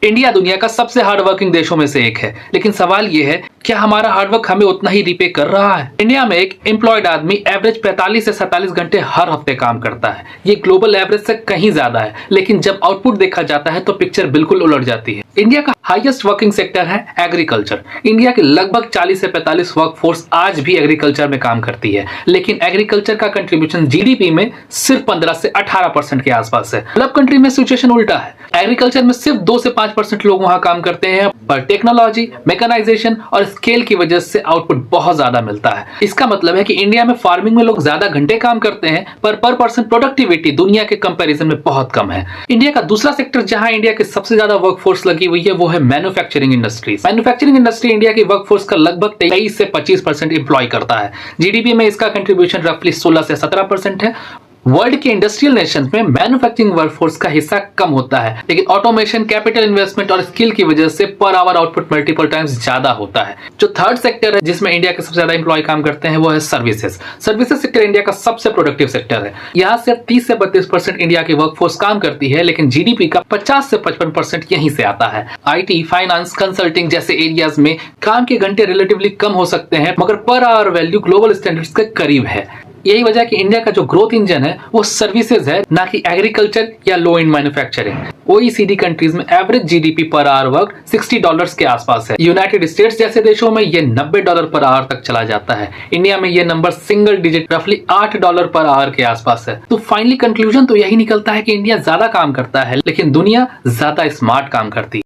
India दुनिया का सबसे हार्ड वर्किंग देशों में से एक है, लेकिन सवाल ये है क्या हमारा हार्डवर्क हमें उतना ही रिपे कर रहा है। इंडिया में एक एम्प्लॉयड आदमी एवरेज 45 से 47 घंटे हर हफ्ते काम करता है। ये ग्लोबल एवरेज से कहीं ज्यादा है, लेकिन जब आउटपुट देखा जाता है तो पिक्चर बिल्कुल उलट जाती है। इंडिया का हाईएस्ट वर्किंग सेक्टर है एग्रीकल्चर। इंडिया के लगभग 40 से 45 वर्कफोर्स आज भी एग्रीकल्चर में काम करती है, लेकिन एग्रीकल्चर का कंट्रीब्यूशन जीडीपी में सिर्फ 15 से 18% के आसपास है। डेवलप कंट्री में सिचुएशन उल्टा है। एग्रीकल्चर में सिर्फ 2 से 5% लोग वहां काम करते हैं, पर टेक्नोलॉजी, मैकेनाइजेशन और स्केल की वजह से आउटपुट बहुत ज्यादा मिलता है। इसका मतलब है कि इंडिया में फार्मिंग में लोग ज्यादा घंटे काम करते हैं, पर पर्सन प्रोडक्टिविटी दुनिया के कंपैरिजन में बहुत कम है। इंडिया का दूसरा सेक्टर जहां इंडिया के सबसे ज्यादा वर्कफोर्स लगी हुई है वो है manufacturing industries. Manufacturing industry India की वर्कफोर्स का लगभग 23 से 25% एम्प्लॉय करता है। जीडीपी में इसका कंट्रीब्यूशन रफली 16 से 17% है। वर्ल्ड के इंडस्ट्रियल नेशंस में मैन्युफैक्चरिंग वर्कफोर्स का हिस्सा कम होता है, लेकिन ऑटोमेशन, कैपिटल इन्वेस्टमेंट और स्किल की वजह से per hour output multiple times ज्यादा होता है। जो थर्ड सेक्टर है जिसमें इंडिया के सबसे ज्यादा एम्प्लॉय काम करते हैं वो है सर्विसेज। सर्विसेज सेक्टर इंडिया का सबसे प्रोडक्टिव सेक्टर है। यहाँ से 30 से 32% इंडिया की वर्कफोर्स काम करती है, लेकिन जीडीपी का 50 से 55% यहीं से आता है। आईटी, फाइनेंस, कंसल्टिंग जैसे एरियाज में काम के घंटे रिलेटिवली कम हो सकते हैं, मगर per hour value global standards के करीब है। यही वजह कि इंडिया का जो ग्रोथ इंजन है वो सर्विसेज है, ना कि एग्रीकल्चर या लो इन मैन्युफैक्चरिंग। ओईसीडी कंट्रीज में average GDP per hour work $60 के आसपास है। यूनाइटेड स्टेट्स जैसे देशों में ये $90 पर आवर तक चला जाता है। इंडिया में ये नंबर सिंगल डिजिट रफली $8 पर आवर के आसपास है। तो फाइनली कंक्लूजन तो यही निकलता है कि इंडिया ज्यादा काम करता है, लेकिन दुनिया ज्यादा स्मार्ट काम करती है।